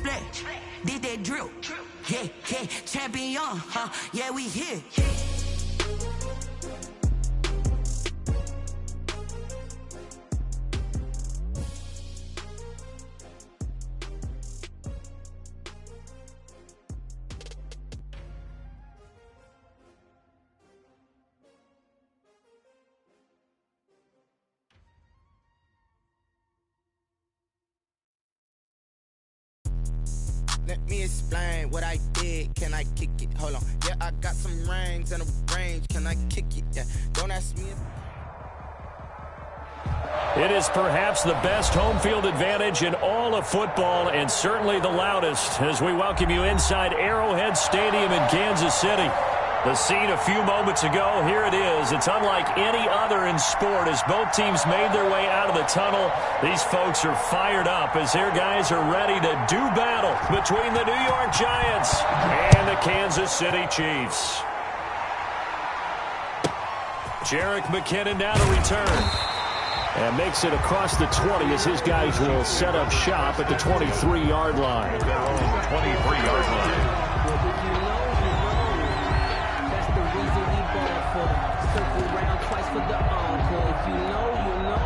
display. Did that drill. Yeah, yeah, champion, huh? Yeah, we here. Let me explain what I did. Can I kick it? Hold on. Yeah, I got some rings and a range. Can I kick it? Yeah. Don't ask me. It is perhaps the best home field advantage in all of football, and certainly the loudest, as we welcome you inside Arrowhead Stadium in Kansas City. The scene a few moments ago, here it is. It's unlike any other in sport as both teams made their way out of the tunnel. These folks are fired up as their guys are ready to do battle between the New York Giants and the Kansas City Chiefs. Jerick McKinnon now to return. And makes it across the 20 as his guys will set up shop at the 23-yard line. 23-yard line. Circle round twice for the encore. If you know, you know.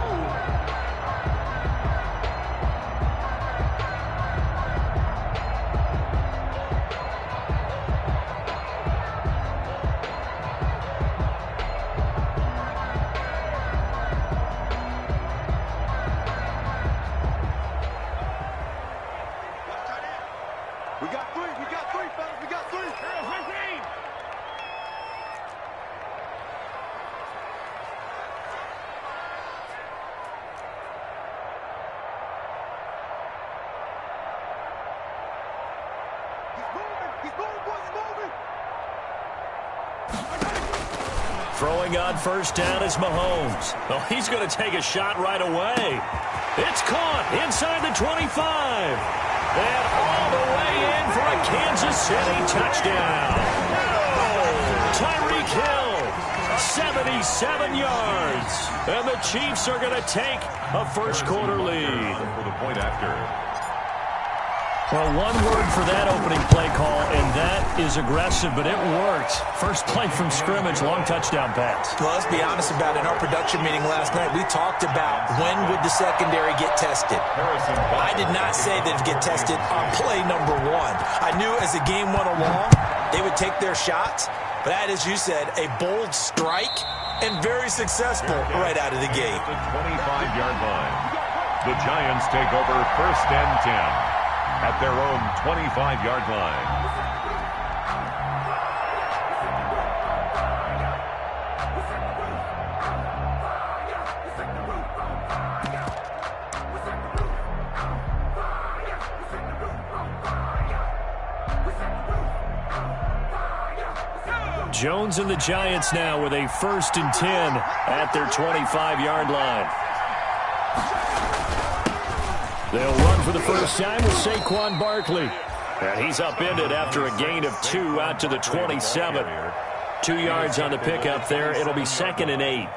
We got three, fellas. We got three. Throwing on first down is Mahomes. Oh, he's going to take a shot right away. It's caught inside the 25. And all the way in for a Kansas City touchdown. Tyreek Hill, 77 yards. And the Chiefs are going to take a first-quarter lead. For the point after. Well, one word for that opening play call, and that is aggressive, but it worked. First play from scrimmage, long touchdown pass. Well, let's be honest about it. In our production meeting last night, we talked about when would the secondary get tested. I did not say that it'd get tested on play number one. I knew as the game went along, they would take their shots. But that, as you said, a bold strike and very successful right out of the gate. The 25-yard line. The Giants take over first and 10. At their own 25-yard line. Jones and the Giants now with a 1st and 10 at their 25-yard line. They'll run for the first time with Saquon Barkley. And he's upended after a gain of 2 out to the 27. 2 yards on the pickup there. It'll be 2nd and 8.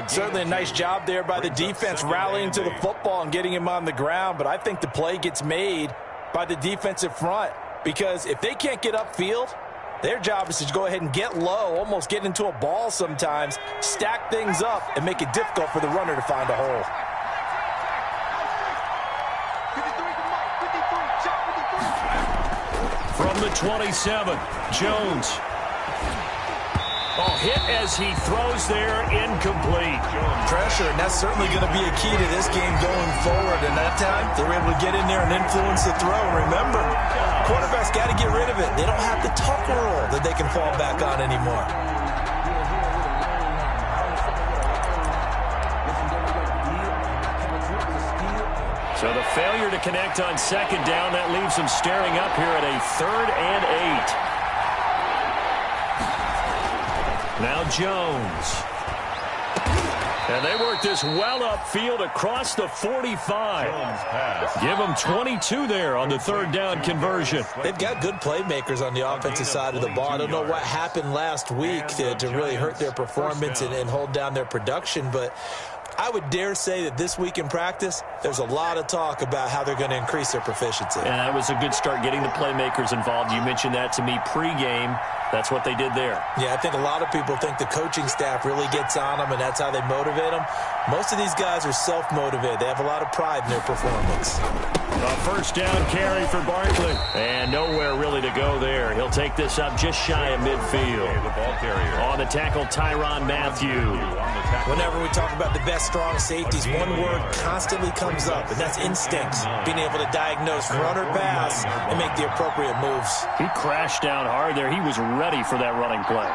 Certainly a nice job there by the defense rallying to the football and getting him on the ground. But I think the play gets made by the defensive front. Because if they can't get upfield, their job is to go ahead and get low, almost get into a ball sometimes, stack things up, and make it difficult for the runner to find a hole. From the 27, Jones. Oh, hit as he throws there, incomplete. Pressure, and that's certainly going to be a key to this game going forward. And that time, they were able to get in there and influence the throw. Remember, quarterbacks got to get rid of it. They don't have the tucker roll that they can fall back on anymore. So the failure to connect on 2nd down, that leaves them staring up here at a 3rd and 8. Now Jones. And they work this well upfield across the 45. Give them 22 there on the 3rd down conversion. They've got good playmakers on the offensive side of the ball. I don't know what happened last week to really hurt their performance and hold down their production, but I would dare say that this week in practice, there's a lot of talk about how they're going to increase their proficiency. And that was a good start, getting the playmakers involved. You mentioned that to me pregame. That's what they did there. Yeah, I think a lot of people think the coaching staff really gets on them, and that's how they motivate them. Most of these guys are self-motivated. They have a lot of pride in their performance. A first down carry for Barkley. And nowhere really to go there. He'll take this up just shy of midfield. The ball carrier. On the tackle, Tyrann Mathieu. Whenever we talk about the best strong safeties, one word constantly comes up, and that's instincts. Being able to diagnose run or pass and make the appropriate moves. He crashed down hard there. He was ready for that running play.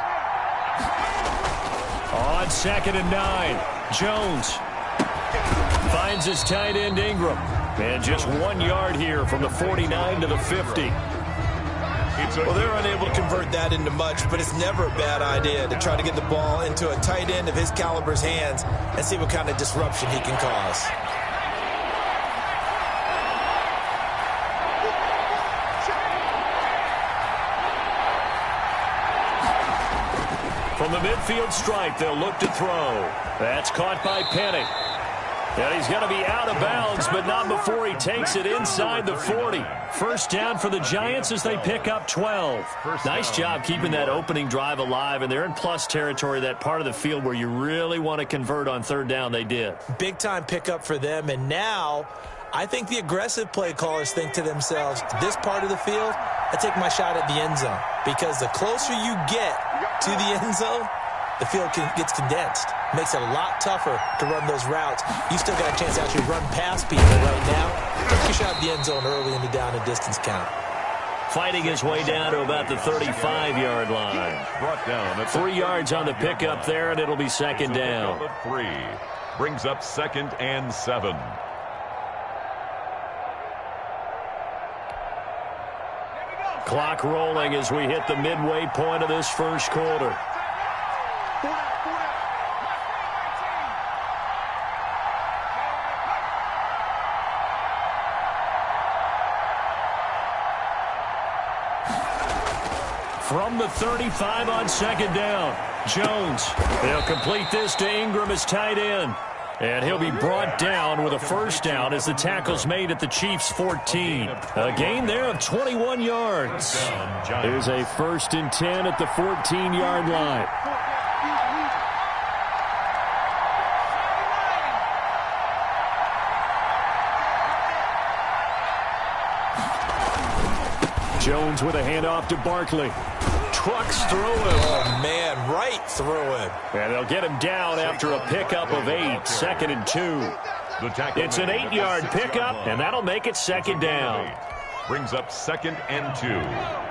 On 2nd and 9, Jones finds his tight end Ingram. And just 1 yard here from the 49 to the 50. Well, they're unable to convert that into much, but it's never a bad idea to try to get the ball into a tight end of his caliber's hands and see what kind of disruption he can cause. From the midfield stripe, they'll look to throw. That's caught by Penny. And he's going to be out of bounds, but not before he takes it inside the 40. First down for the Giants as they pick up 12. Nice job keeping that opening drive alive, and they're in plus territory, that part of the field where you really want to convert on 3rd down. They did. Big-time pickup for them, and now I think the aggressive play callers think to themselves, this part of the field, I take my shot at the end zone, because the closer you get to the end zone, the field gets condensed. Makes it a lot tougher to run those routes. You still got a chance to actually run past people right now. Take your shot at the end zone early in the down and distance count. Fighting his way down to about the 35-yard line. Brought down at 3 yards on the pickup there, and it'll be 2nd down. 3. Brings up 2nd and 7. Clock rolling as we hit the midway point of this first quarter. From the 35 on 2nd down, Jones. They'll complete this to Ingram as tight end. And he'll be brought down with a first down as the tackle's made at the Chiefs' 14. A gain there of 21 yards. There's a 1st and 10 at the 14-yard line. Jones with a handoff to Barkley. Trucks through him. Oh, man, right through him. And they'll get him down after a pickup of 8, 2nd and 2. It's an 8-yard pickup, and that'll make it 2nd down. Brings up 2nd and 2.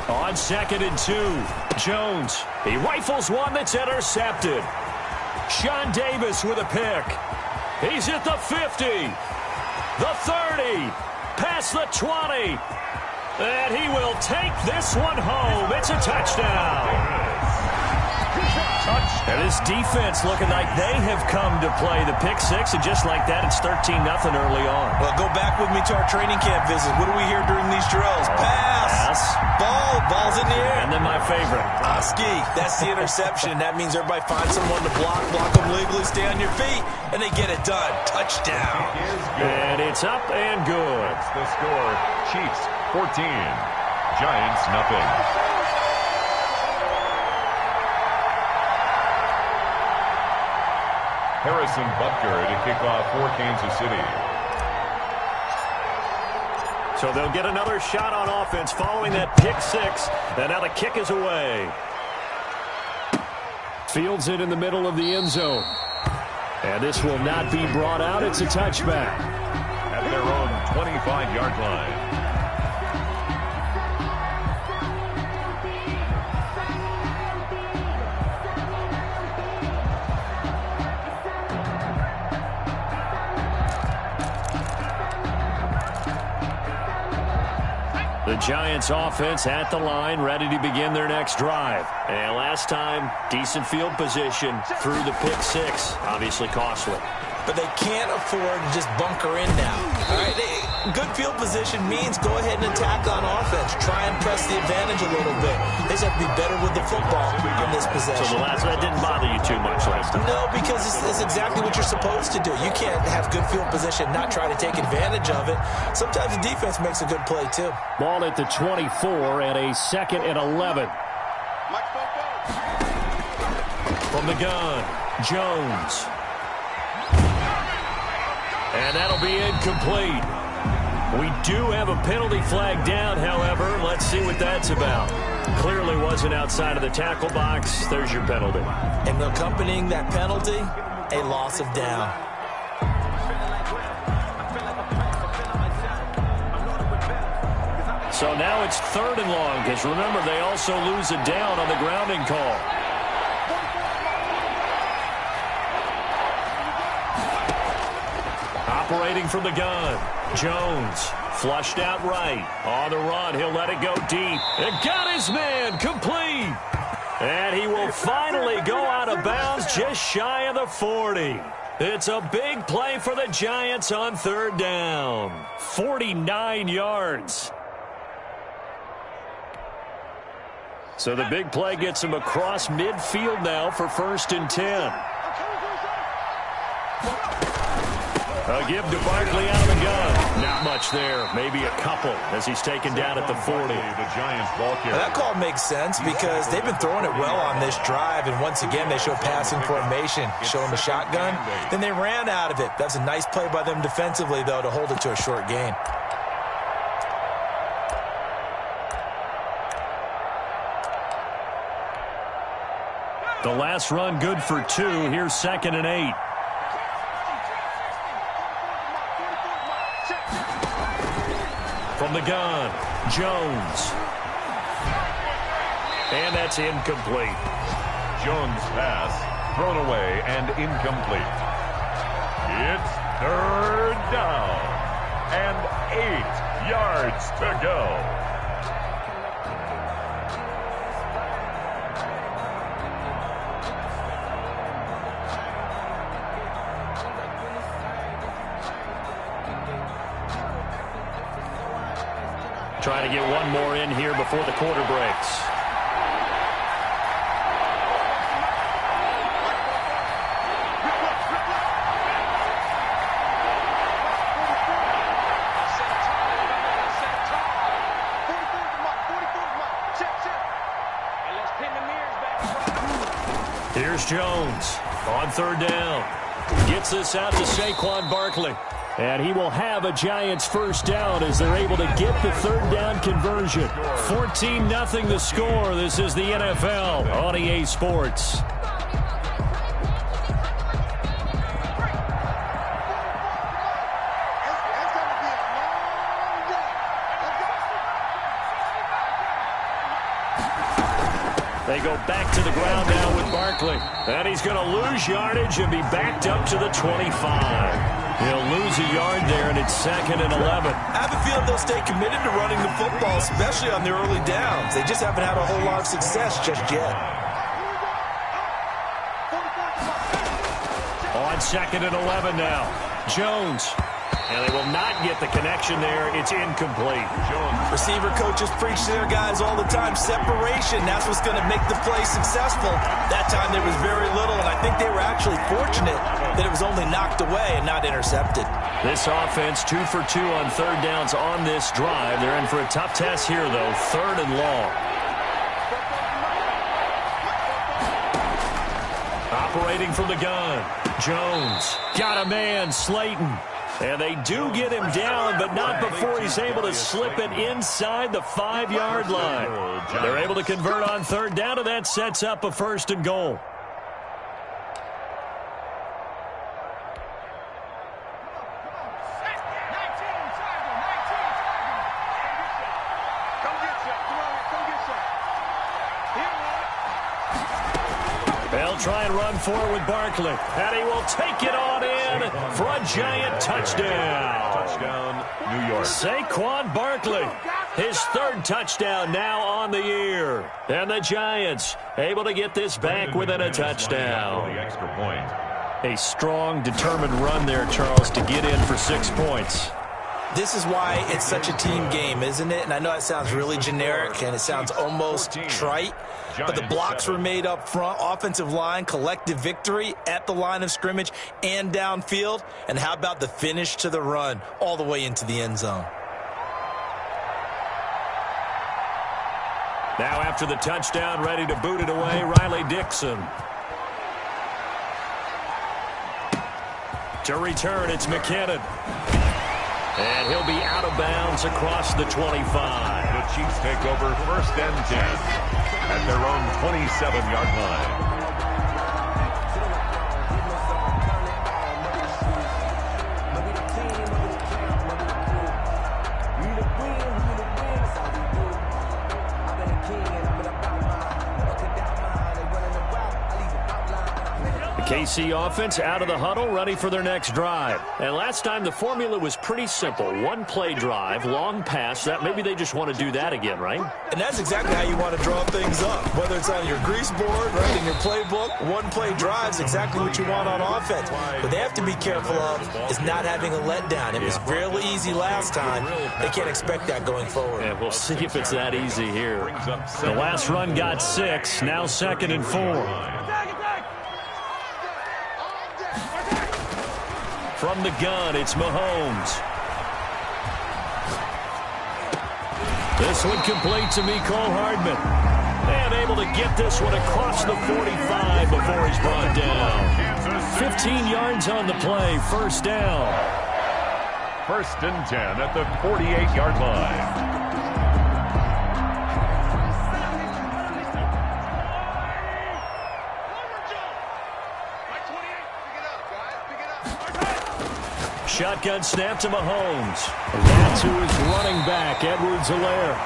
On 2nd and 2, Jones. He rifles one that's intercepted. Sean Davis with a pick. He's at the 50, the 30, past the 20. And he will take this one home. It's a touchdown. And his defense looking like they have come to play. The pick 6, and just like that, it's 13-0 early on. Well, go back with me to our training camp visit. What do we hear during these drills? Pass. Ball's in the air. And then my favorite. Ski. That's the interception. That means everybody finds someone to block them legally, stay on your feet, and they get it done. Touchdown. And it's up and good. That's the score. Chiefs 14. Giants nothing. Harrison Butker to kick off for Kansas City. So they'll get another shot on offense following that pick 6. And now the kick is away. Fields it in the middle of the end zone. And this will not be brought out. It's a touchback. At their own 25-yard line. The Giants offense at the line, ready to begin their next drive. And last time, decent field position through the pick six. Obviously costly. But they can't afford to just bunker in now. All right, good field position means go ahead and attack on offense. Try and press the advantage a little bit. They just have to be better with the football on this possession. So that didn't bother you too much last time? No, because it's exactly what you're supposed to do. You can't have good field position, not try to take advantage of it. Sometimes the defense makes a good play, too. Ball at the 24 and a 2nd and 11. From the gun, Jones. And that'll be incomplete. We do have a penalty flag down, however. Let's see what that's about. Clearly wasn't outside of the tackle box. There's your penalty. And accompanying that penalty, a loss of down. So now it's 3rd and long, because remember, they also lose a down on the grounding call. Operating from the gun, Jones, flushed out right. On the run, he'll let it go deep. And got his man, complete. And he will finally go out of bounds just shy of the 40. It's a big play for the Giants on 3rd down. 49 yards. So the big play gets him across midfield now for 1st and 10. A give to Barkley out of the gun. Not much there. Maybe a couple as he's taken down at the 40. The Giants ball carrier. That call makes sense because they've been throwing it well on this drive, and once again they show passing formation. Show them a shotgun, then they ran out of it. That's a nice play by them defensively, though, to hold it to a short gain. The last run good for 2. Here's 2nd and 8. From the gun, Jones. And that's incomplete. Jones' pass thrown away and incomplete. It's 3rd down and 8 yards to go. Trying to get one more in here before the quarter breaks. Here's Jones on 3rd down. Gets this out to Saquon Barkley. And he will have a Giants 1st down as they're able to get the 3rd down conversion. 14-0 the score. This is the NFL on EA Sports. They go back to the ground now with Barkley. And he's going to lose yardage and be backed up to the 25. He'll lose a yard there, and it's 2nd and 11. I have a feeling they'll stay committed to running the football, especially on the early downs. They just haven't had a whole lot of success just yet. On 2nd and 11 now, Jones. And they will not get the connection there. It's incomplete. Receiver coaches preach to their guys all the time. Separation, that's what's going to make the play successful. That time there was very little, and I think they were actually fortunate that it was only knocked away and not intercepted. This offense 2 for 2 on 3rd downs on this drive. They're in for a tough test here, though. 3rd and long. Operating from the gun, Jones. Got a man, Slayton. And they do get him down, but not before he's able to slip it inside the 5-yard line. They're able to convert on 3rd down, and that sets up a 1st and goal. They'll try and run forward with Barkley. And he will take it on in for a Giant touchdown. Touchdown, New York. Saquon Barkley His third touchdown now on the year. And the Giants able to get this back within a touchdown. The extra point. A strong, determined run there, Charles, to get in for 6 points. This is why it's such a team game, isn't it? And I know it sounds really generic and it sounds almost trite, but the blocks were made up front, offensive line, collective victory at the line of scrimmage and downfield. And how about the finish to the run all the way into the end zone? Now after the touchdown, ready to boot it away, Riley Dixon. To return, it's McKinnon. And he'll be out of bounds across the 25. The Chiefs take over 1st and 10 at their own 27-yard line. KC offense out of the huddle, ready for their next drive. And last time the formula was pretty simple. One play drive, long pass. That maybe they just want to do that again, right? And that's exactly how you want to draw things up. Whether it's on your grease board, right, in your playbook, one play drive is exactly what you want on offense. What they have to be careful of is not having a letdown. It was fairly easy last time. They can't expect that going forward. Yeah, we'll see if it's that easy here. The last run got 6, now 2nd and 4. From the gun, it's Mahomes. This one complete to Mecole Hardman. And able to get this one across the 45 before he's brought down. 15 yards on the play, 1st down. 1st and 10 at the 48-yard line. Shotgun snap to Mahomes. That's who is running back, Edwards-Helaire.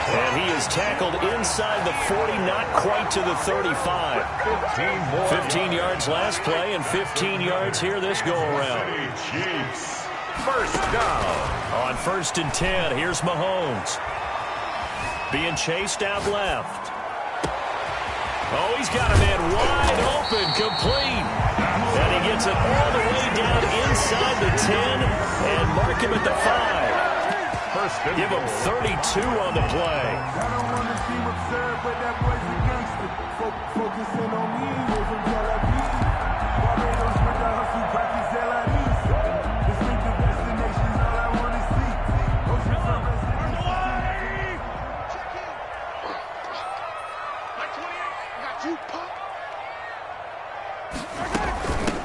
And he is tackled inside the 40, not quite to the 35. 15 yards last play and 15 yards here this go-around. Chiefs. 1st down. On 1st and 10, here's Mahomes. Being chased out left. Oh, he's got a man wide open, complete. And he gets it all the way down inside the 10 and mark him at the 5. Give him 32 on the play.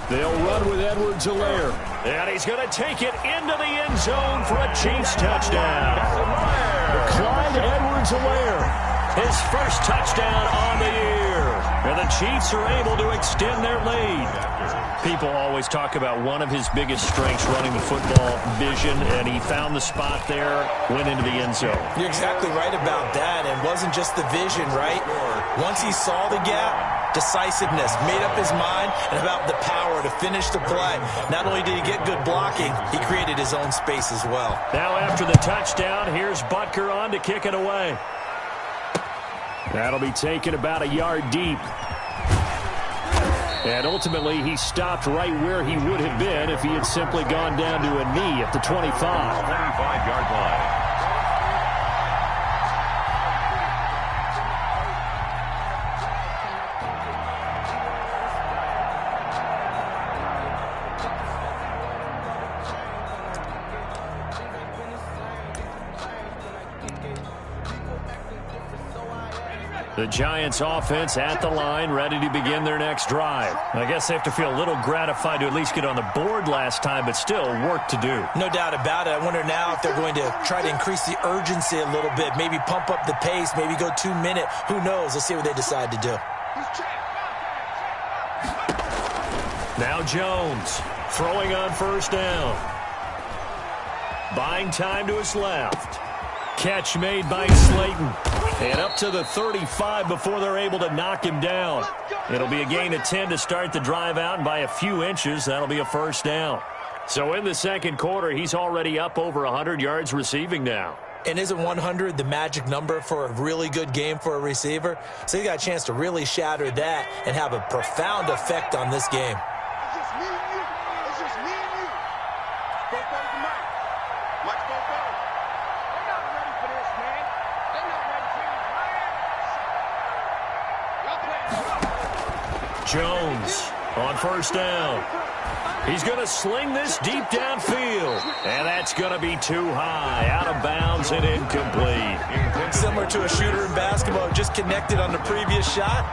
They'll run with Edwards-Helaire. And he's going to take it into the end zone for a Chiefs touchdown. Clyde Edwards-Helaire, his first touchdown on the year. And the Chiefs are able to extend their lead. People always talk about one of his biggest strengths running the football, vision, and he found the spot there, went into the end zone. You're exactly right about that, and it wasn't just the vision, right? Once he saw the gap, decisiveness, made up his mind, and about the power to finish the play. Not only did he get good blocking, he created his own space as well. Now after the touchdown, here's Butker on to kick it away. That'll be taken about a yard deep. And ultimately, he stopped right where he would have been if he had simply gone down to a knee at the 25. 25-yard line. The Giants offense at the line, ready to begin their next drive. I guess they have to feel a little gratified to at least get on the board last time, but still work to do. No doubt about it. I wonder now if they're going to try to increase the urgency a little bit, maybe pump up the pace, maybe go 2-minute. Who knows? Let's see what they decide to do. Now Jones throwing on 1st down. Buying time to his left. Catch made by Slayton. And up to the 35 before they're able to knock him down. It'll be a gain of 10 to start the drive out, and by a few inches, that'll be a 1st down. So in the second quarter, he's already up over 100 yards receiving now. And isn't 100 the magic number for a really good game for a receiver? So he got a chance to really shatter that and have a profound effect on this game. It's just me and you. It's just me and you. Go forward to Mike. Mike, go forward. They're not ready for this, man. They're not ready for this, man. Y'all playing. Jones on first down. He's going to sling this deep downfield. And that's going to be too high. Out of bounds and incomplete. Similar to a shooter in basketball, just connected on the previous shot.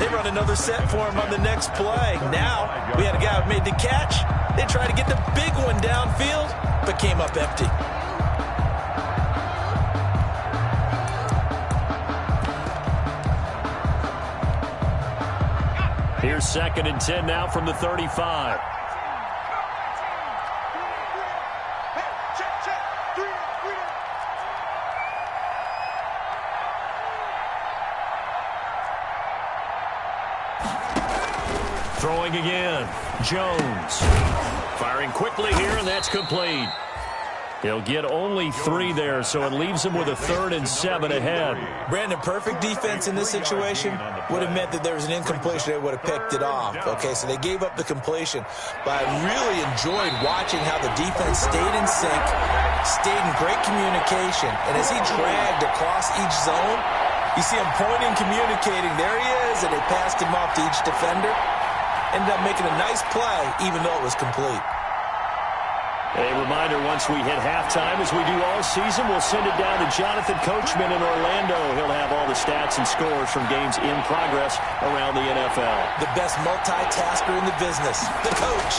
They run another set for him on the next play. Now, we had a guy who made the catch. They tried to get the big one downfield, but came up empty. Here's 2nd and 10 now from the 35. Throwing again. Jones. Firing quickly here, and that's complete. He'll get only 3 there, so it leaves him with a 3rd and 7 ahead. Brandon, perfect defense in this situation would have meant that there was an incompletion. They would have picked it off. Okay, so they gave up the completion. But I really enjoyed watching how the defense stayed in sync, stayed in great communication. And as he dragged across each zone, you see him pointing, communicating. There he is, and they passed him off to each defender. Ended up making a nice play, even though it was complete. A reminder, once we hit halftime, as we do all season, we'll send it down to Jonathan Coachman in Orlando. He'll have all the stats and scores from games in progress around the NFL. The best multitasker in the business, the coach.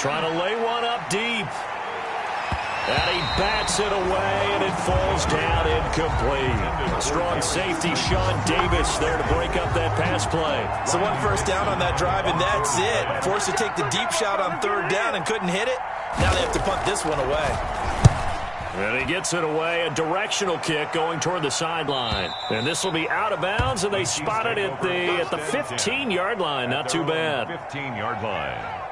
Trying to lay one up deep. And he bats it away, and it falls down incomplete. Strong safety, Sean Davis, there to break up that pass play. So 1 first down on that drive, and that's it. Forced to take the deep shot on 3rd down and couldn't hit it. Now they have to punt this one away. And he gets it away, a directional kick going toward the sideline. And this will be out of bounds, and they spot it at the 15-yard line. Not too bad. 15-yard line.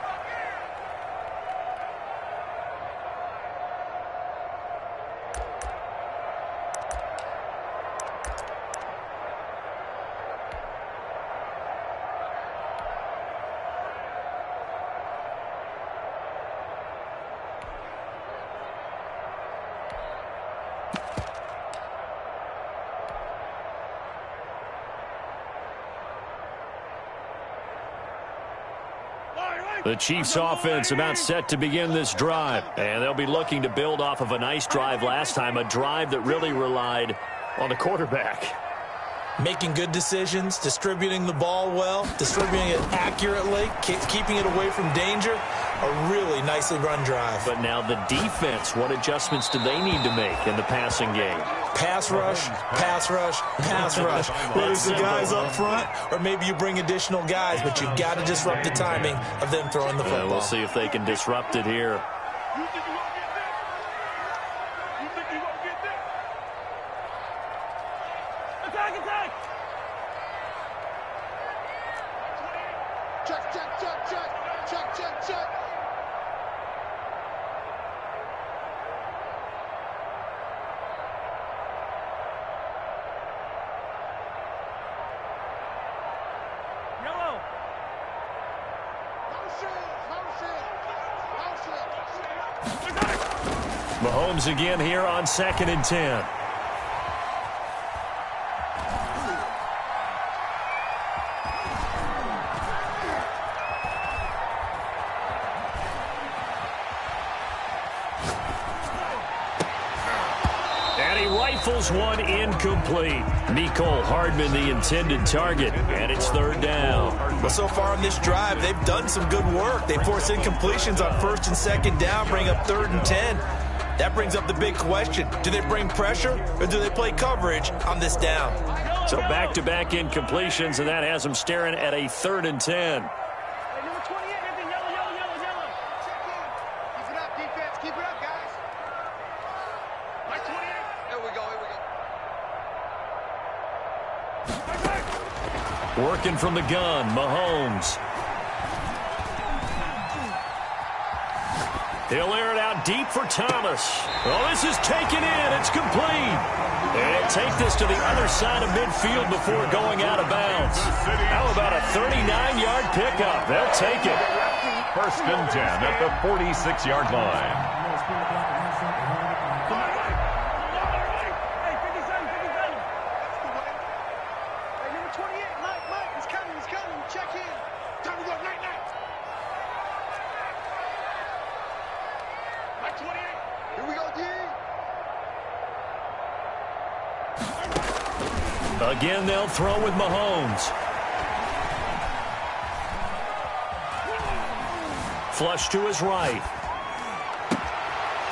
The Chiefs offense about set to begin this drive. And they'll be looking to build off of a nice drive last time, a drive that really relied on the quarterback. Making good decisions, distributing the ball well, distributing it accurately, keeping it away from danger. A really nicely run drive. But now the defense, what adjustments do they need to make in the passing game? Pass rush, pass rush, pass rush. Whether it's the guys up front or maybe you bring additional guys, but you've got to disrupt the timing of them throwing the football. We'll see if they can disrupt it here. You think you won't get this? You think you won't get this? Attack, attack! Check, check, check, check. Check, check, check. Yellow. Mahomes again here on 2nd and 10. Rifles one incomplete. Mecole Hardman the intended target, and it's 3rd down. Well, so far on this drive, they've done some good work. They force incompletions on 1st and 2nd down, bring up 3rd and 10. That brings up the big question. Do they bring pressure or do they play coverage on this down? So back-to-back incompletions, and that has them staring at a 3rd and 10. Working from the gun, Mahomes. He'll air it out deep for Thomas. Oh, this is taken in. It's complete. And take this to the other side of midfield before going out of bounds. How about a 39-yard pickup? They'll take it. 1st and 10 at the 46-yard line. Again, they'll throw with Mahomes. Flush to his right.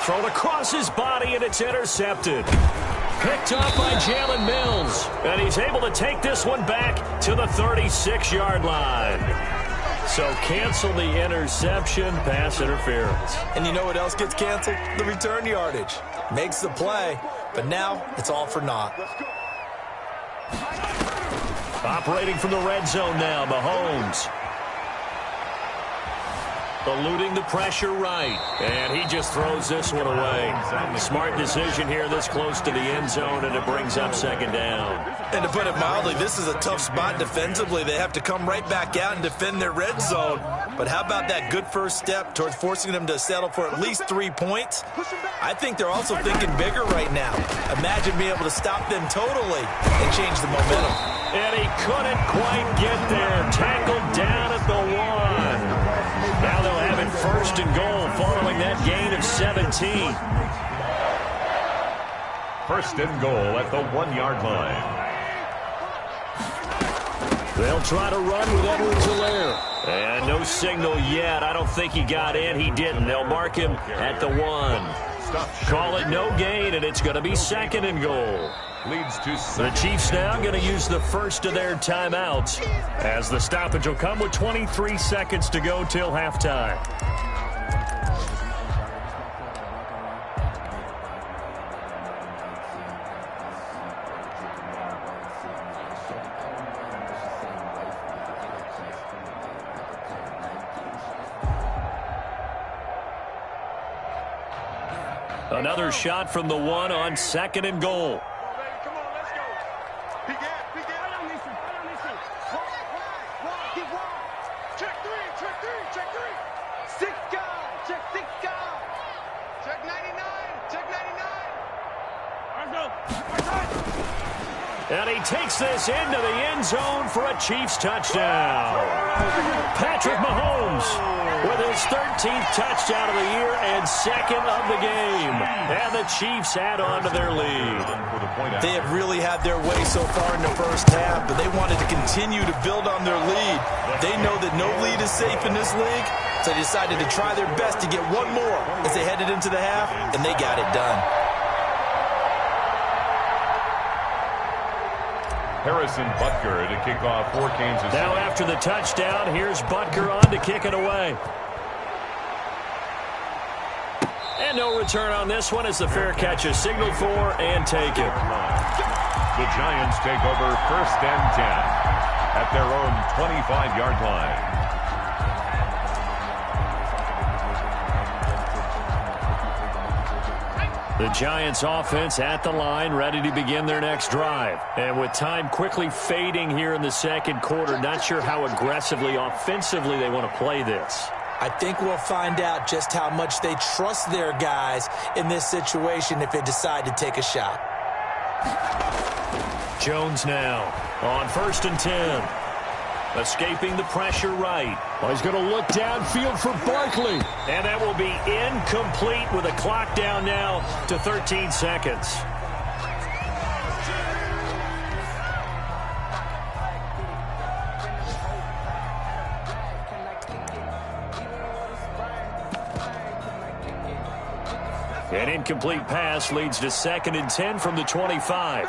Thrown across his body, and it's intercepted. Picked up by Jalen Mills. And he's able to take this one back to the 36-yard line. So cancel the interception, pass interference. And you know what else gets canceled? The return yardage. Makes the play, but now it's all for naught. Operating from the red zone now, Mahomes. Eluding the pressure right. And he just throws this one away. Smart decision here this close to the end zone, and it brings up 2nd down. And to put it mildly, this is a tough spot defensively. They have to come right back out and defend their red zone. But how about that good first step towards forcing them to settle for at least 3 points? I think they're also thinking bigger right now. Imagine being able to stop them totally and change the momentum. And he couldn't quite get there. Tackled down at the 1. Now they'll have it 1st and goal following that gain of 17. 1st and goal at the 1-yard line. They'll try to run with Edwards-Helaire. And no signal yet. I don't think he got in. He didn't. They'll mark him at the 1. Call it no gain, and it's going to be 2nd and goal. Leads to the Chiefs now going to use the first of their timeouts as the stoppage will come with 23 seconds to go till halftime. Another shot from the 1 on 2nd and goal. And he takes this into the end zone for a Chiefs touchdown. Patrick Mahomes with his 13th touchdown of the year and 2nd of the game. And the Chiefs add on to their lead. They have really had their way so far in the first half, but they wanted to continue to build on their lead. They know that no lead is safe in this league, so they decided to try their best to get one more as they headed into the half, and they got it done. Harrison Butker to kick off for Kansas City. Now after the touchdown, here's Butker on to kick it away. And no return on this one as the fair catch is signaled for and taken. The Giants take over 1st and 10 at their own 25-yard line. The Giants offense at the line, ready to begin their next drive. And with time quickly fading here in the 2nd quarter, not sure how aggressively, offensively they want to play this. I think we'll find out just how much they trust their guys in this situation if they decide to take a shot. Jones now on 1st and 10. Escaping the pressure right. Well, he's going to look downfield for Barkley. And that will be incomplete with a clock down now to 13 seconds. An incomplete pass leads to 2nd and 10 from the 25.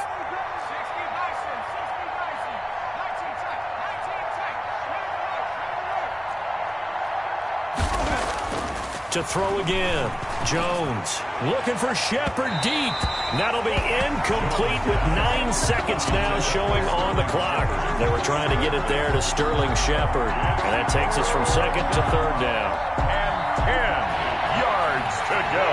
To throw again. Jones looking for Shepard deep. That'll be incomplete with 9 seconds now showing on the clock. They were trying to get it there to Sterling Shepard. And that takes us from 2nd to 3rd down. And 10 yards to go.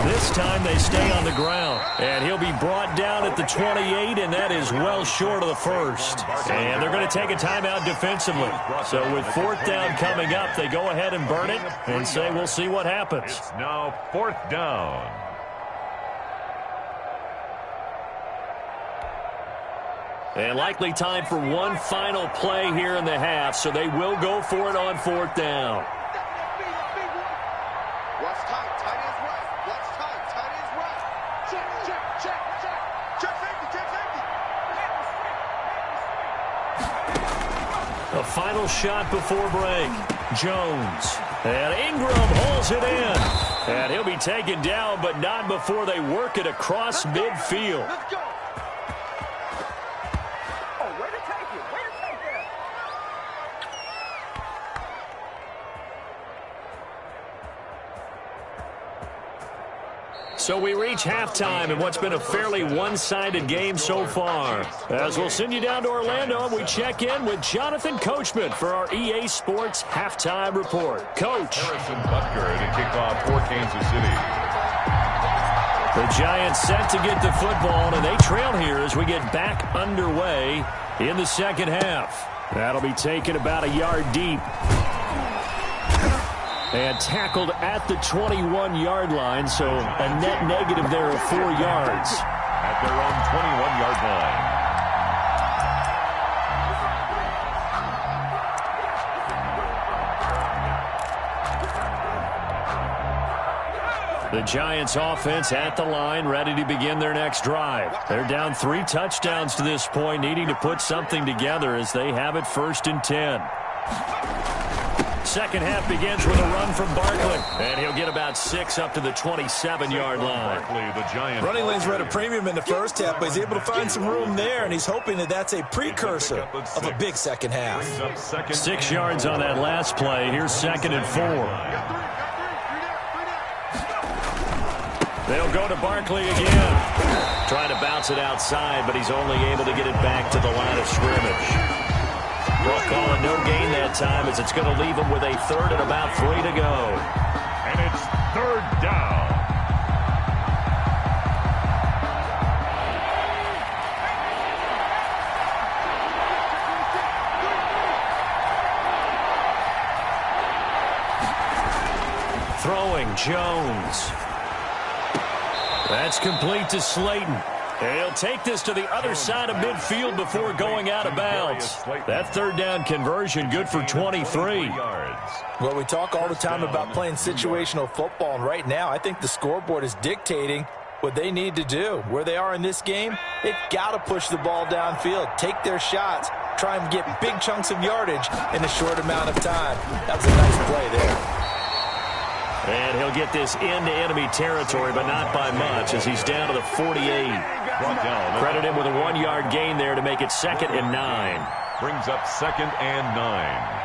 This time they stay on the ground, and he'll be brought down at the 28, and that is well short of the first. And they're going to take a timeout defensively. So with fourth down coming up, they go ahead and burn it and say we'll see what happens. It's now fourth down. And likely time for one final play here in the half, so they will go for it on fourth down. Watch tight. Tight is right. Watch tight. Tight is right. Check, check, check, check. Check safety. Check safety. A final shot before break. Jones. And Ingram holds it in. And he'll be taken down, but not before they work it across midfield. Let's go. Oh, way to take it. Way to take that. So we reach halftime in what's been a fairly one-sided game so far. As we'll send you down to Orlando, we check in with Jonathan Coachman for our EA Sports Halftime Report. Coach. Harrison Butker to kick off for Kansas City. The Giants set to get the football, and they trail here as we get back underway in the second half. That'll be taken about a yard deep. And tackled at the 21-yard line, so a net negative there of 4 yards. At their own 21-yard line. The Giants offense at the line, ready to begin their next drive. They're down 3 touchdowns to this point, needing to put something together as they have it 1st and 10. Second half begins with a run from Barkley, and he'll get about 6 up to the 27-yard line. Running lanes were at a premium in the first half, but he's able to find some room there, and he's hoping that that's a precursor of a big second half. 6 yards on that last play. Here's 2nd and 4. They'll go to Barkley again. Trying to bounce it outside, but he's only able to get it back to the line of scrimmage. We'll call it no gain that time as it's going to leave him with a 3rd and about 3 to go. And it's 3rd down. Throwing Jones. That's complete to Slayton. And he'll take this to the other side of midfield before going out of bounds. That 3rd down conversion good for 23. Well, we talk all the time about playing situational football, and right now I think the scoreboard is dictating what they need to do. Where they are in this game, they've got to push the ball downfield, take their shots, try and get big chunks of yardage in a short amount of time. That was a nice play there. And he'll get this into enemy territory, but not by much as he's down to the 48. Credit him with a 1-yard gain there to make it 2nd and 9. Brings up 2nd and 9.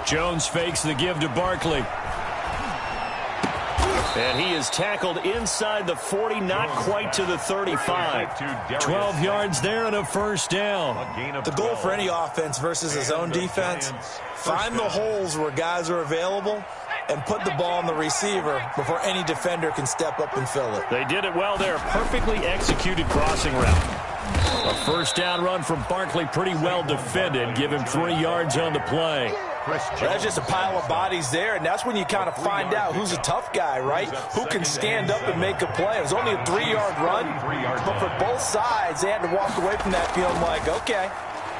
Jones fakes the give to Barkley. And he is tackled inside the 40, not quite to the 35. 12 yards there and a 1st down. The goal for any offense versus his own defense, find the holes where guys are available and put the ball on the receiver before any defender can step up and fill it. They did it well there. Perfectly executed crossing route. A 1st down run from Barkley, pretty well defended. Give him 3 yards on the play. That's just a pile of bodies there, and that's when you kind of find out who's a tough guy, right? Who can stand up and make a play. It was only a 3-yard run, but for both sides, they had to walk away from that feeling like, okay,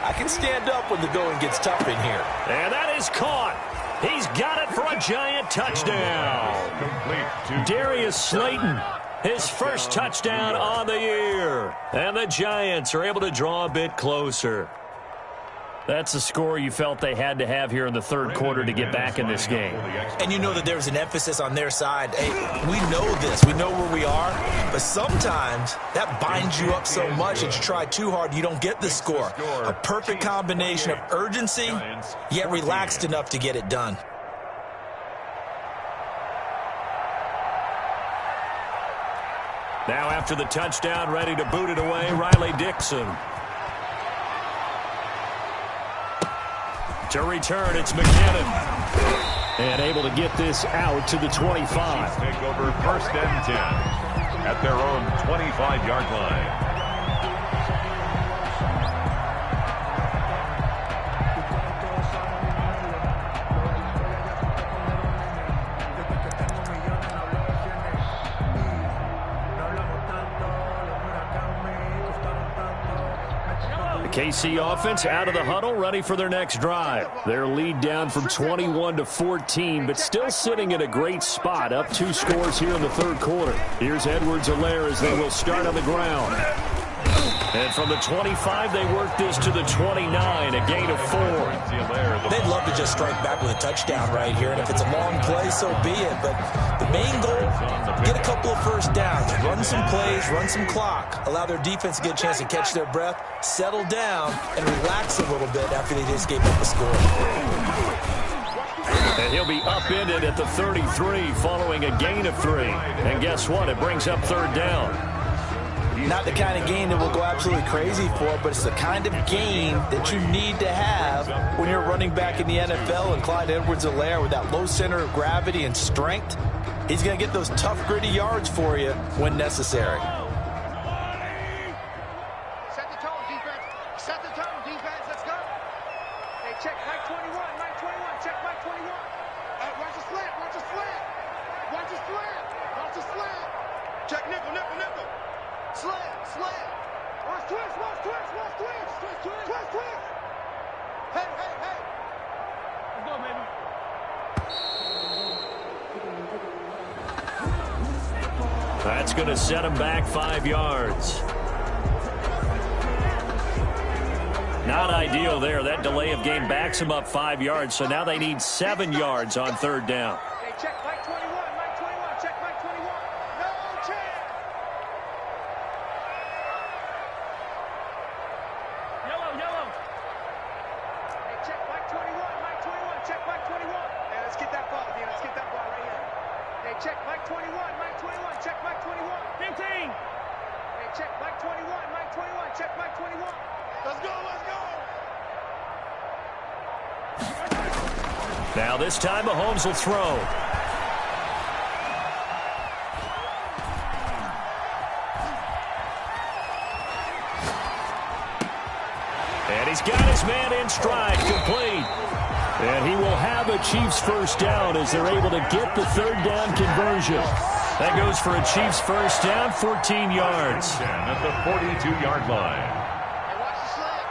I can stand up when the going gets tough in here. And that is caught. He's got it for a Giant touchdown. Darius Slayton, his 1st touchdown on the year. And the Giants are able to draw a bit closer. That's the score you felt they had to have here in the third quarter to get back in this game. And you know that there's an emphasis on their side. Hey, we know this. We know where we are. But sometimes that binds you up so much that you try too hard, you don't get the score. A perfect combination of urgency, yet relaxed enough to get it done. Now after the touchdown, ready to boot it away, Riley Dixon. To return, it's McKinnon. And able to get this out to the 25. Take over 1st and 10 at their own 25-yard line. KC offense out of the huddle, ready for their next drive. Their lead down from 21 to 14, but still sitting in a great spot, up 2 scores here in the third quarter. Here's Edwards-Helaire as they will start on the ground. And from the 25, they work this to the 29, a gain of 4. They'd love to just strike back with a touchdown right here, and if it's a long play, so be it. But the main goal, get a couple of first downs, run some plays, run some clock, allow their defense to get a chance to catch their breath, settle down, and relax a little bit after they just gave up a score. And he'll be upended at the 33 following a gain of 3. And guess what? It brings up third down. Not the kind of game that we'll go absolutely crazy for, but it's the kind of game that you need to have when you're running back in the NFL. And Clyde Edwards-Helaire, with that low center of gravity and strength, he's going to get those tough, gritty yards for you when necessary. Set the tone, defense. Set the tone, defense. Let's go. Hey, check Mike 21. Mike 21. Check Mike 21. Hey, watch the slant. Watch the slant. Watch the slant. Watch the slant. Check nickel, nickel, nickel. Slant, slant. Watch twist, watch twist, watch twist. Twist, twist, twist, twist. Hey, hey, hey. Let's go, baby. That's going to set him back 5 yards. Not ideal there. That delay of game backs him up 5 yards, so now they need 7 yards on third down. Hey, check Mike 21, Mike 21, check Mike 21. No check. Yellow, yellow. Hey, check Mike 21, Mike 21, check Mike 21. Hey, let's get that ball, dude. Let's get that ball right here. Hey, check Mike 21, Mike 21, check Mike 21. 15. Hey, check Mike 21, Mike 21, check Mike 21. Let's go, let's go. Now this time Mahomes will throw. And he's got his man in stride, complete. And he will have a Chiefs first down as they're able to get the third down conversion. That goes for a Chiefs first down, 14 yards. At the 42-yard line. Hey, watch the slant.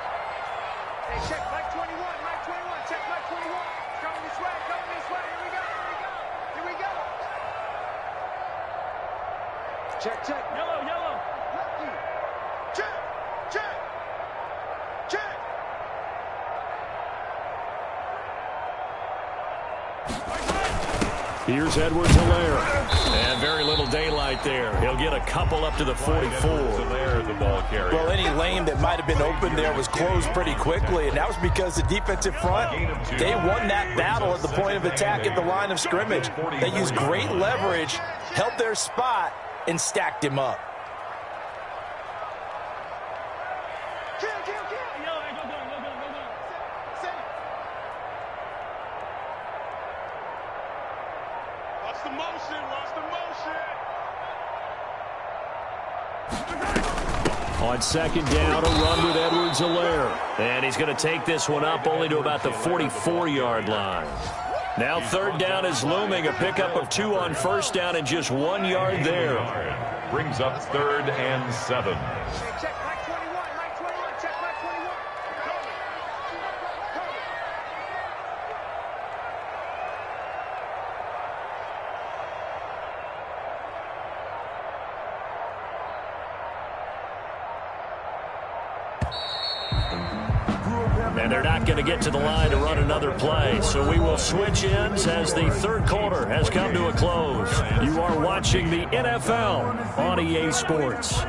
Hey, check Mike 21, Mike 21, check Mike 21. Coming this way, coming this way. Here we go, here we go. Here we go. Check, check. Yellow, yellow. Lefty. Check, check. Check. Here's Edwards-Helaire. And very little daylight there. He'll get a couple up to the 44. The ball carrier. Well, any lane that might have been open there was closed pretty quickly, and that was because the defensive front, they won that battle at the point of attack at the line of scrimmage. They used great leverage, held their spot, and stacked him up. Kill, kill, kill. Yo, hey, go. Set it. Watch the motion, watch the motion. On second down, a run with Edwards-Helaire. And he's going to take this one up only to about the 44-yard line. Now third down is looming, a pickup of 2 on first down and just 1 yard there. Brings up 3rd and 7. Hey, check Mike 21, Mike 21, check Mike 21. And they're not going to get to the line to run another play. So we will switch ends as the third quarter has come to a close. You are watching the NFL on EA Sports.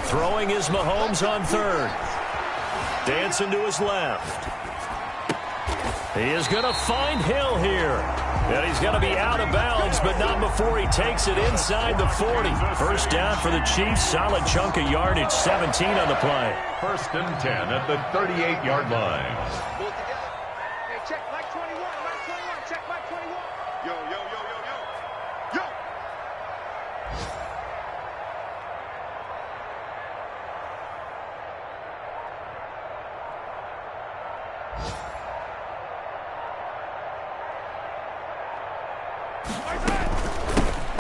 Throwing is Mahomes on third. Dancing to his left. He is going to find Hill here. And he's going to be out of bounds, but not before he takes it inside the 40. First down for the Chiefs. Solid chunk of yardage. 17 on the play. First and 10 at the 38-yard line. Hey, check Mike 21, Mike 21, check Mike 21. Yo, yo, yo, yo, yo. Yo!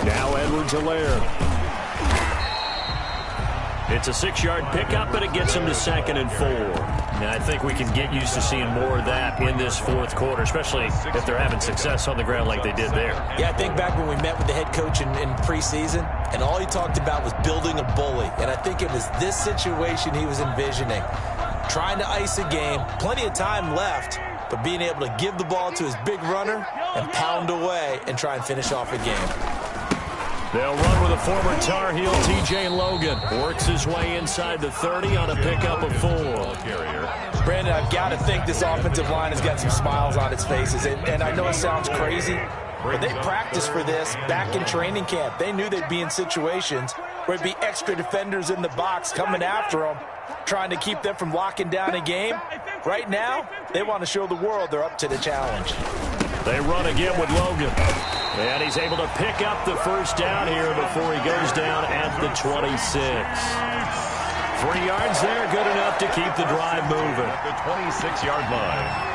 Now Edwards-Helaire. It's a 6-yard pickup, but it gets him to 2nd and 4. Now, I think we can get used to seeing more of that in this fourth quarter, especially if they're having success on the ground like they did there. Yeah, I think back when we met with the head coach in preseason, and all he talked about was building a bully. And I think it was this situation he was envisioning. Trying to ice a game, plenty of time left, but being able to give the ball to his big runner and pound away and try and finish off a game. They'll run with a former Tar Heel, T.J. Logan. Works his way inside the 30 on a pickup of 4. Brandon, I've got to think this offensive line has got some smiles on its faces. And I know it sounds crazy, but they practiced for this back in training camp. They knew they'd be in situations where it'd be extra defenders in the box coming after them, trying to keep them from locking down a game. Right now, they want to show the world they're up to the challenge. They run again with Logan. And he's able to pick up the first down here before he goes down at the 26. 3 yards there, good enough to keep the drive moving. At the 26-yard line.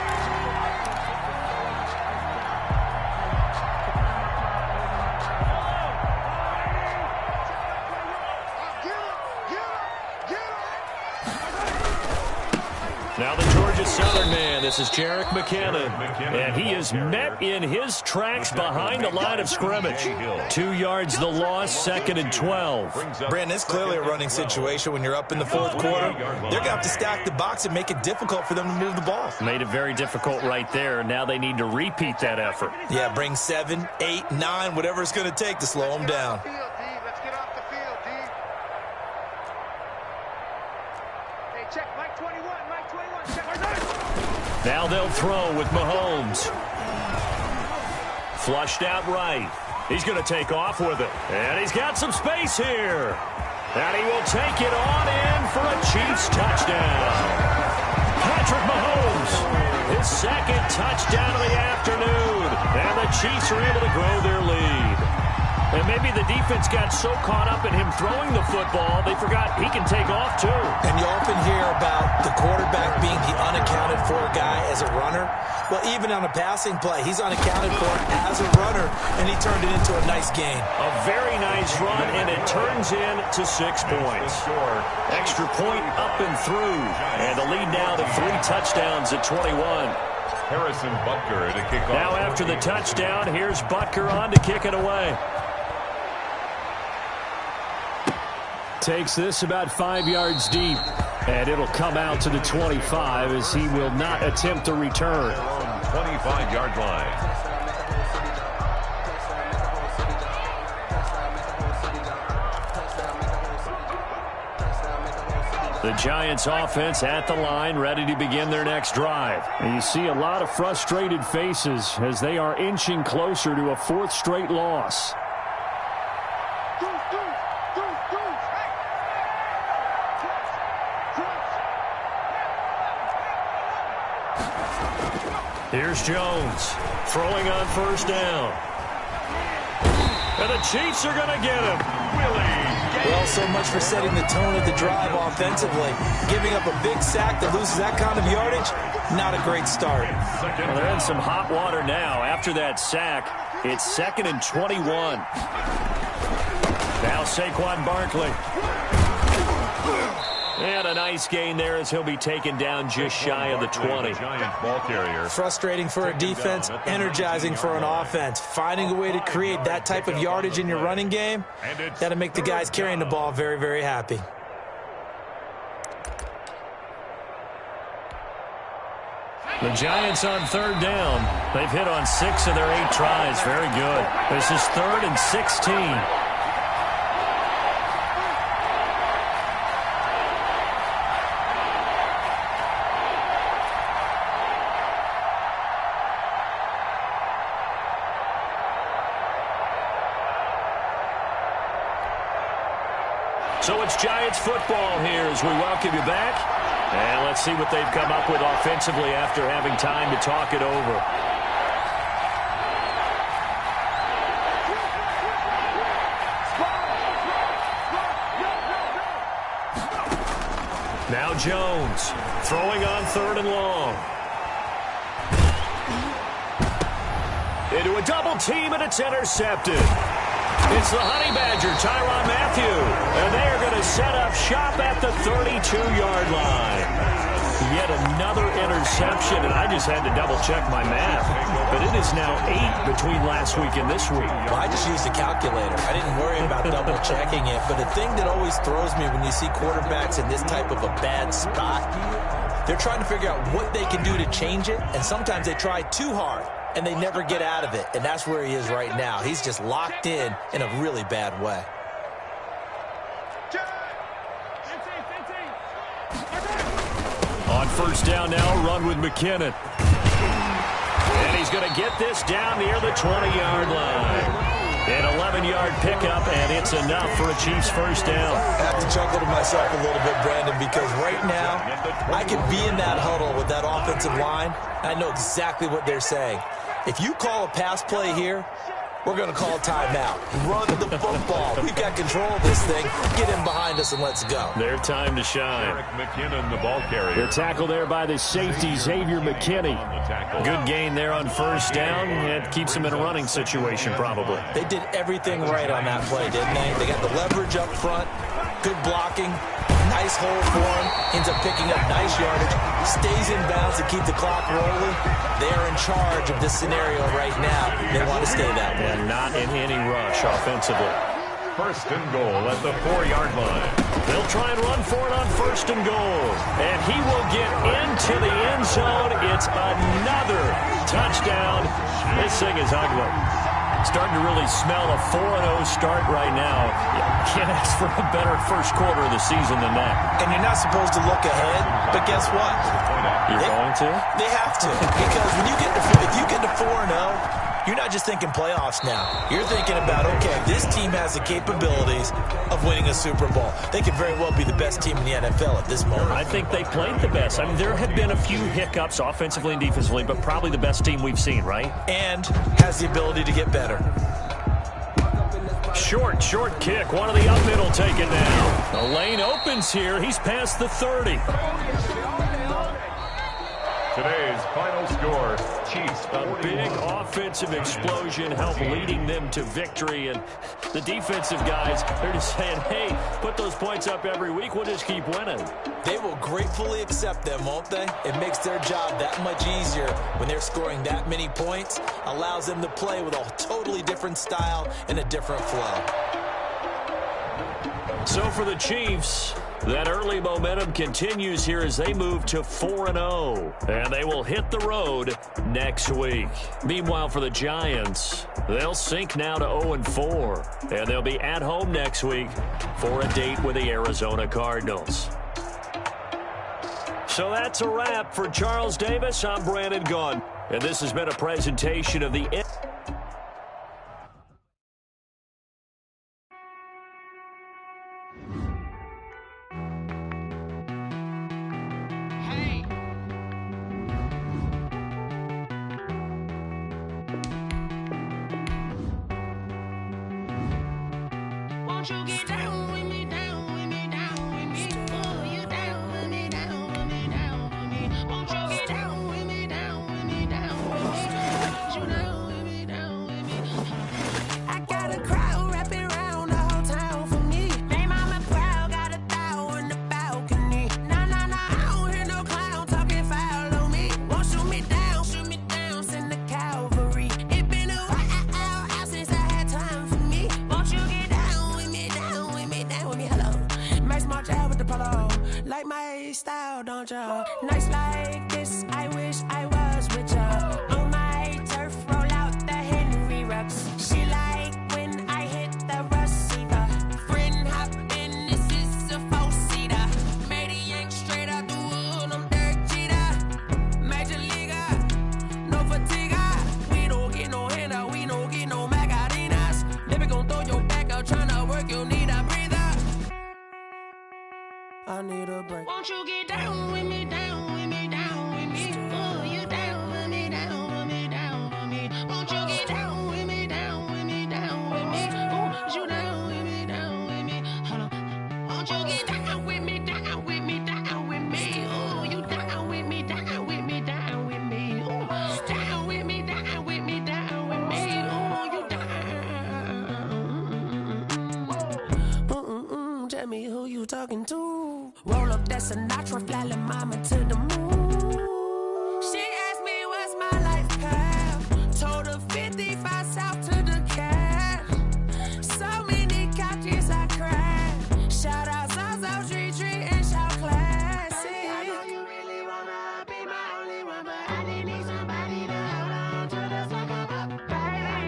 Now the Georgia Southern man, this is Jerick McKinnon, and he is met in his tracks behind the line of scrimmage. 2 yards the loss, 2nd and 12. Brandon, it's clearly a running situation when you're up in the fourth quarter. They're going to have to stack the box and make it difficult for them to move the ball. Made it very difficult right there. Now they need to repeat that effort. Yeah, bring 7, 8, 9, whatever it's going to take to slow them down. Let's get off the field, D. Hey, check Mike 21, Mike 21, check Mike 21. Now they'll throw with Mahomes. Flushed out right. He's going to take off with it. And he's got some space here. And he will take it on in for a Chiefs touchdown. Patrick Mahomes, his 2nd touchdown of the afternoon. And the Chiefs are able to grow their lead. And maybe the defense got so caught up in him throwing the football, they forgot he can take off too. And you often hear about the quarterback being the unaccounted for guy as a runner. Well, even on a passing play, he's unaccounted for as a runner, and he turned it into a nice gain. A very nice run, and it turns into 6 points. Extra point up and through. And the lead now to 3 touchdowns at 21. Harrison Butker to kick off. Now after the touchdown, here's Butker on to kick it away. Takes this about 5 yards deep, and it'll come out to the 25 as he will not attempt to return. 25-yard line. The Giants offense at the line, ready to begin their next drive. And you see a lot of frustrated faces as they are inching closer to a 4th straight loss. Here's Jones, throwing on first down. And the Chiefs are going to get him. Well, so much for setting the tone of the drive offensively. Giving up a big sack that loses that kind of yardage, not a great start. Well, they're in some hot water now. After that sack, it's 2nd and 21. Now Saquon Barkley. And a nice gain there as he'll be taken down just shy of the 20. Giant ball carrier. Frustrating for a defense, energizing for an offense. Finding a way to create that type of yardage in your running game, that'll make the guys carrying the ball very, very happy. The Giants on third down. They've hit on 6 of their 8 tries. Very good. This is 3rd and 16. So it's Giants football here as we welcome you back. And let's see what they've come up with offensively after having time to talk it over. Now Jones throwing on 3rd and long. Into a double team, and it's intercepted. It's the Honey Badger, Tyrann Mathieu, and they are going to set up shop at the 32-yard line. Yet another interception, and I just had to double-check my math. But it is now 8 between last week and this week. Well, I just used a calculator. I didn't worry about double-checking it. But the thing that always throws me when you see quarterbacks in this type of a bad spot, they're trying to figure out what they can do to change it, and sometimes they try too hard. And they never get out of it, and that's where he is right now. He's just locked in a really bad way. On first down now, run with McKinnon. And he's going to get this down near the 20-yard line. An 11-yard pickup, and it's enough for a Chiefs first down. I have to chuckle to myself a little bit, Brandon, because right now I could be in that huddle with that offensive line, and I know exactly what they're saying. If you call a pass play here, we're going to call a timeout. Run the football. We've got control of this thing. Get in behind us and let's go. Their time to shine. Eric McKinnon, the ball carrier. The tackle there by the safety, Xavier McKinney. Good gain there on first down. It keeps him in a running situation, probably. They did everything right on that play, didn't they? They got the leverage up front, good blocking, nice hole for him, ends up picking up nice yardage, stays in bounds to keep the clock rolling. They are in charge of this scenario right now. They want to stay that way. And not in any rush offensively. First and goal at the 4-yard line. They'll try and run for it on first and goal. And he will get into the end zone. It's another touchdown. This thing is ugly. Starting to really smell a 4-0 start right now. You can't ask for a better first quarter of the season than that. And you're not supposed to look ahead, but guess what? You're going to? They have to. Because when you get to, if you get to 4-0, you're not just thinking playoffs now. You're thinking about, okay, this team has the capabilities of winning a Super Bowl. They could very well be the best team in the NFL at this moment. I think they played the best. I mean, there have been a few hiccups offensively and defensively, but probably the best team we've seen, right? And has the ability to get better. Short kick. One of the up middle taken down. The lane opens here. He's past the 30. Today's final score, Chiefs. A big offensive explosion helped leading them to victory. And the defensive guys, they're just saying, hey, put those points up every week. We'll just keep winning. They will gratefully accept them, won't they? It makes their job that much easier when they're scoring that many points. Allows them to play with a totally different style and a different flow. So for the Chiefs, that early momentum continues here as they move to 4-0. And they will hit the road next week. Meanwhile, for the Giants, they'll sink now to 0-4. And they'll be at home next week for a date with the Arizona Cardinals. So that's a wrap for Charles Davis. I'm Brandon Gaudin. And this has been a presentation of the... Won't you get down with me, down with me, down with me? Oh, you down with me, down with me, down with me. Won't you get down with me, down with me, down with me? Won't you down with me, down with me? I got a crowd wrapping around the whole town for me. They mama proud, got 1,000 in the Polo. Like my style, don't ya? Nights like this, I wish I was with ya. On my turf, roll out the Henry Rux. She like when I hit the receiver. Friend hop in, this is a four-seater. Made a yank straight out the wood, I'm Derek Jeter. Major leaguer, no fatigue. We don't get no handout, we don't get no Macarinas. Never gon' throw your back out, tryna work, you need a breather. I need a break. Won't you get down with me, down with me, down with me? Oh, you down with me, down with me, down with me. Won't you get down with me, down with me, down with me? Oh, you down with me, down with me. Hold on. Won't you get down with me, down with me, down with me? Oh, you down with me, down with me, down with me. Oh, down with me, down with me, down with me. Oh, you down. Tell me who you talking to. Roll up that Sinatra, fly la mama to the moon. She asked me what's my life path. Told her 55 south to the cat. So many couches I cried. Shout out Zaza, Tree Tree, and shout classic. I know you really wanna be my only one, but I didn't need somebody to hold on to the sucker up. I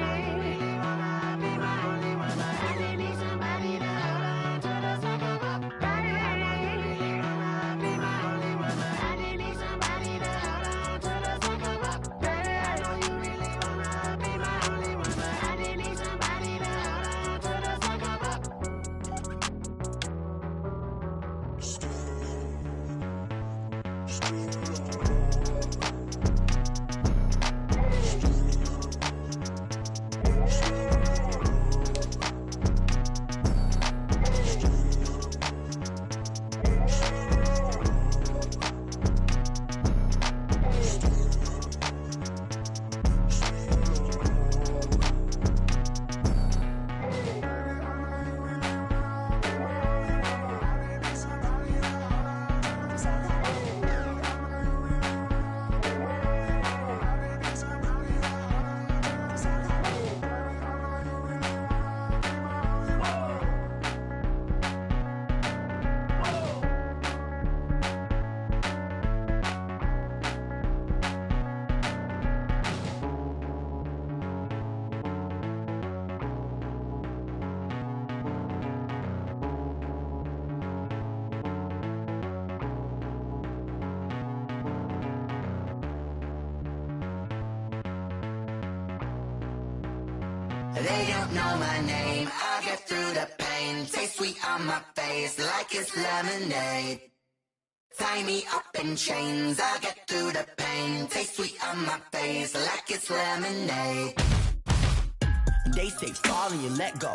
know you really wanna be my only one, but I didn't need somebody to hold on to the sucker up. I know you really wanna be my only one, but I didn't need somebody to hold on to the sucker up. I know you really wanna be my only one, but I didn't need somebody to hold on to the sucker up. They don't know my name, I'll get through the pain. Taste sweet on my face like it's lemonade. Tie me up in chains, I'll get through the pain. Taste sweet on my face like it's lemonade. They say fall and you let go,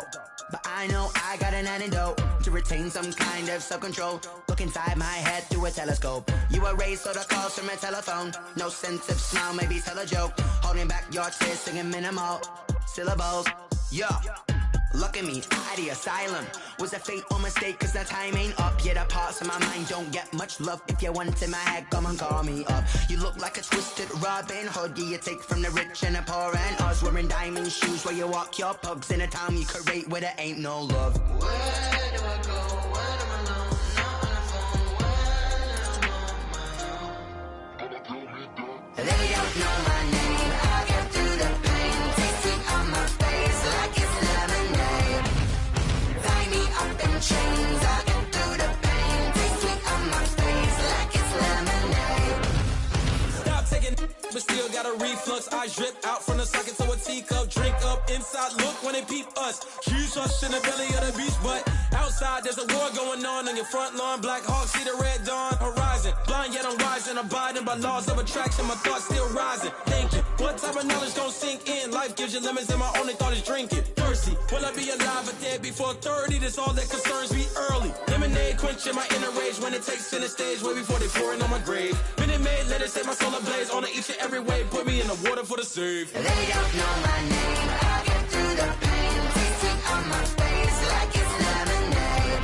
but I know I got an antidote to retain some kind of self-control. Look inside my head through a telescope. You erase all the calls from a telephone. No sense of smile, maybe tell a joke. Holding back your tears, singing minimal syllables. Yeah, look at me, at the asylum. Was a fate or mistake, cause the time ain't up. Yet the parts of my mind don't get much love. If you want in my head, come and call me up. You look like a twisted Robin Hood. You take from the rich and the poor and us. Wearing diamond shoes where you walk your pugs in a town you create where there ain't no love. Where do I go when I'm alone? Not on the phone when I'm on my own. They don't know my name, I'll get through the pain. Taste sweet on my face like it's lemonade. Tie me up in chains, I'll get through the pain. Taste sweet on my face like it's lemonade. Stop taking but still got a reflux. Eyes drip out from the socket to a teacup. Drink up inside, look when they peep us. Huge us in the belly of the beach, but outside there's a war going on your front lawn. Black Hawk, see the red dawn horizon. Blind yet I'm rising, abiding by laws of attraction. My thoughts still rising. Thinking, what type of knowledge gon' sink in? Life gives you lemons and my only thought is drinking. Thirsty, will I be alive or dead before 30? That's all that concerns me early. Lemonade quenching my inner rage when it takes center stage way before they pour it on my grave. Minute Maid, let it set my soul ablaze on each and every way. Put me in the water for the save. They don't know my name, I'll get through the pain. Taste sweet on my face like it's lemonade.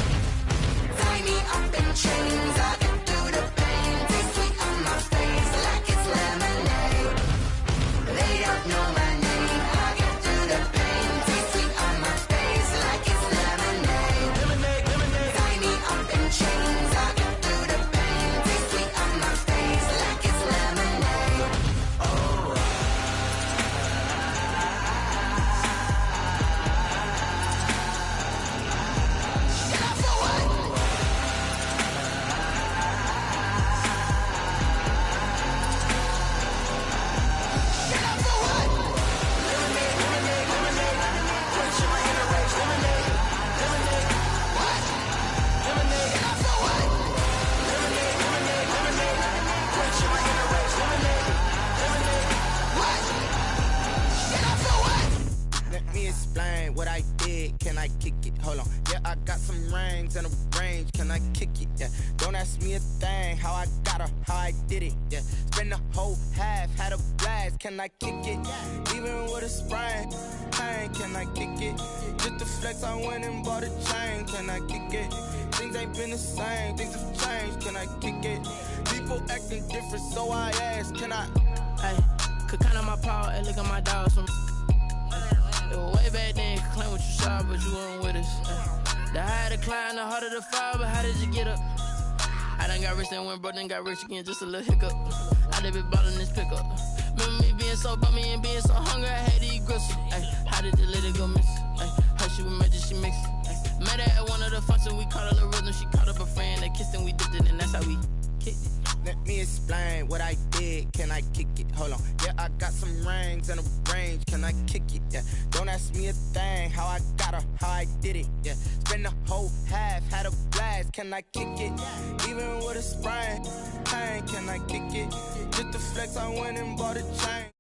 Tie me up in chains, I'll get through the pain. Taste sweet on my face like it's lemonade. They don't know my name, I'll get through the pain. Taste sweet on my face like it's lemonade. Tie me up in chains, hold on. Yeah, I got some rings and a range, can I kick it? Yeah, don't ask me a thing, how I got her, how I did it. Yeah, spend the whole half, had a blast, can I kick it? Even with a sprain, pain, can I kick it? Just to flex, I went and bought a chain, can I kick it? Things ain't been the same, things have changed, can I kick it? People acting different, so I ask, can I? Hey, could count on my paw, and look at my dogs from. It was way back then, could claim what you saw, but you weren't with us. The higher the climb, the harder the fall, but how did you get up? I done got rich and went broke, then got rich again, just a little hiccup. I done been ballin' this pickup. Remember me being so bummy and being so hungry, I had to eat gristle. Ay, how did you let it go miss? Ay, her she was magic, she mixed. Met her at one of the functions, we caught her the rhythm, she caught up a friend, they kissed and we dipped it, and that's how we kicked it. Let me explain what I did, can I kick it? Hold on, yeah, I got some rings and a range, can I kick it? Yeah, don't ask me a thing, how I got her, how I did it. Yeah, spend the whole half, had a blast, can I kick it? Even with a sprain, pain, can I kick it? Just to flex, I went and bought a chain.